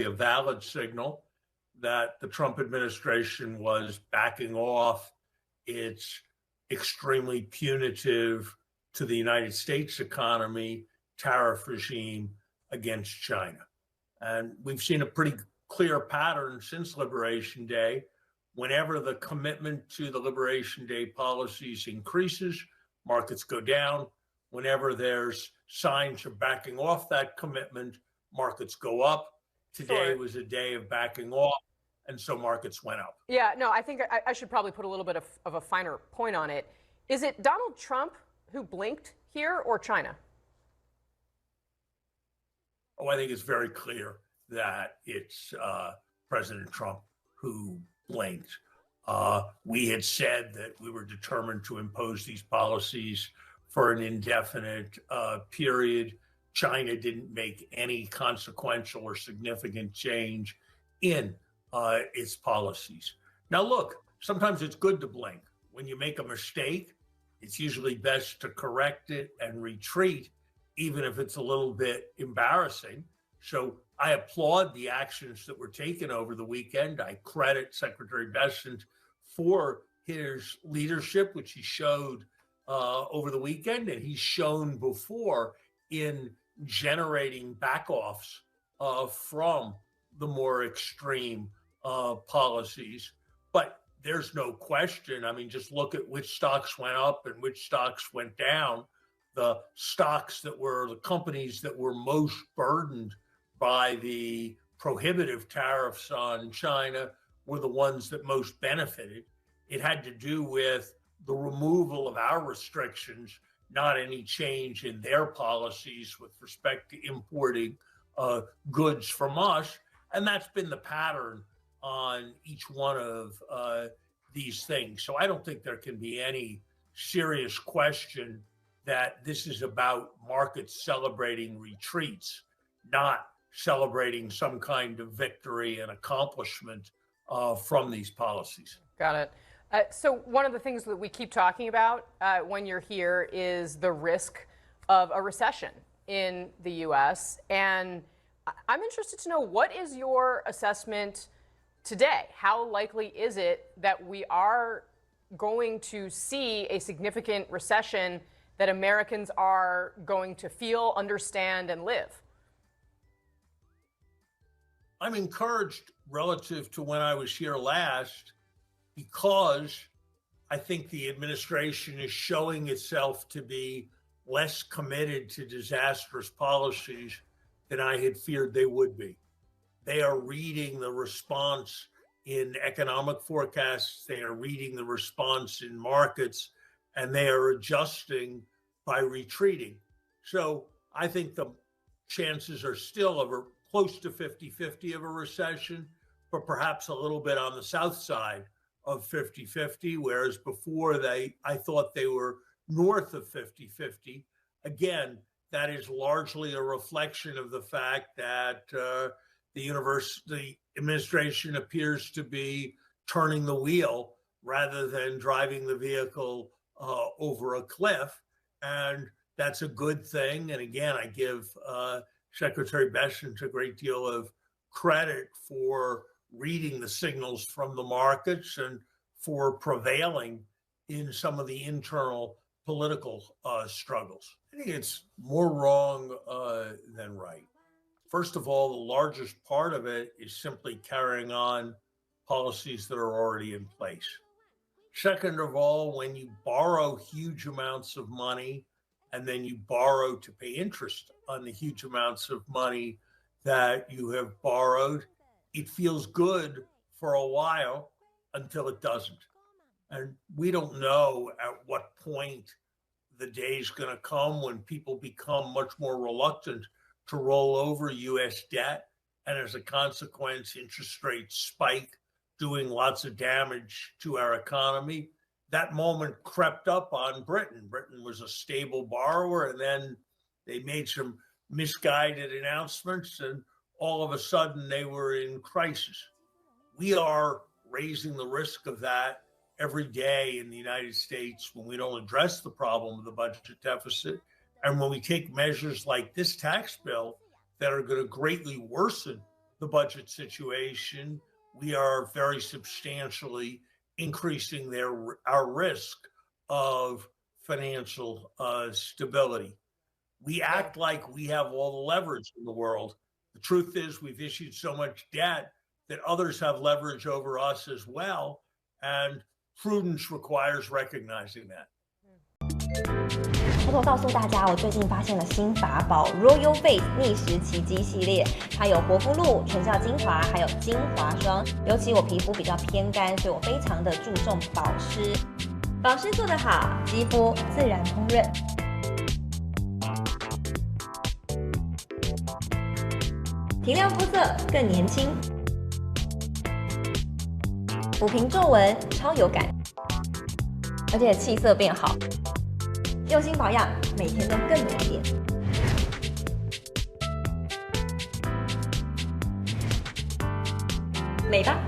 a valid signal that the Trump administration was backing off its extremely punitive to the United States economy tariff regime against China. And we've seen a pretty clear pattern since Liberation Day. Whenever the commitment to the Liberation Day policies increases, markets go down. Whenever there's signs of backing off that commitment, markets go up. Today was a day of backing off, and so markets went up. Yeah, no, I think I should probably put a little bit of a finer point on it. Is it Donald Trump who blinked here, or China? Oh, I think it's very clear that it's President Trump who blinked. We had said that we were determined to impose these policies for an indefinite period. China didn't make any consequential or significant change in its policies. Now, look, sometimes it's good to blink. When you make a mistake, it's usually best to correct it and retreat, even if it's a little bit embarrassing. So I applaud the actions that were taken over the weekend. I credit Secretary Bessent for his leadership, which he showed over the weekend, and he's shown before in generating backoffs from the more extreme policies. But there's no question. I mean, just look at which stocks went up and which stocks went down. The stocks that were the companies that were most burdened by the prohibitive tariffs on China were the ones that most benefited. It had to do with the removal of our restrictions, not any change in their policies with respect to importing goods from us. And that's been the pattern on each one of these things. So I don't think there can be any serious question that this is about markets celebrating retreats, not celebrating some kind of victory and accomplishment from these policies. Got it. So one of the things that we keep talking about when you're here is the risk of a recession in the U.S. And I'm interested to know, what is your assessment today? How likely is it that we are going to see a significant recession that Americans are going to feel, understand, and live? I'm encouraged relative to when I was here last, because I think the administration is showing itself to be less committed to disastrous policies than I had feared they would be. They are reading the response in economic forecasts, they are reading the response in markets, and they are adjusting by retreating. So I think the chances are still of close to 50-50 of a recession, but perhaps a little bit on the south side of 50-50, whereas before I thought they were north of 50-50. Again, that is largely a reflection of the fact that the administration appears to be turning the wheel rather than driving the vehicle over a cliff. And that's a good thing. And again, I give Secretary Bessent a great deal of credit for reading the signals from the markets and for prevailing in some of the internal political struggles. I think it's more wrong than right. First of all, the largest part of it is simply carrying on policies that are already in place. Second of all, when you borrow huge amounts of money and then you borrow to pay interest on the huge amounts of money that you have borrowed, it feels good for a while until it doesn't. And we don't know at what point the day is going to come when people become much more reluctant to roll over U.S. debt. And as a consequence, interest rates spike, doing lots of damage to our economy. That moment crept up on Britain. Britain was a stable borrower, and then they made some misguided announcements, and all of a sudden they were in crisis. We are raising the risk of that every day in the United States when we don't address the problem of the budget deficit. And when we take measures like this tax bill that are going to greatly worsen the budget situation, we are very substantially increasing our risk of financial stability. We act like we have all the leverage in the world. The truth is we've issued so much debt that others have leverage over us as well, and prudence requires recognizing that. 偷偷告诉大家，我最近发现了新法宝 Royal Face 逆时奇迹系列，它有活肤露、全效精华，还有精华霜。尤其我皮肤比较偏干，所以我非常的注重保湿。保湿做得好，肌肤自然烹润。提亮肤色更年轻，抚平皱纹超有感，而且气色变好。用心保养，每天都更美丽。美吧。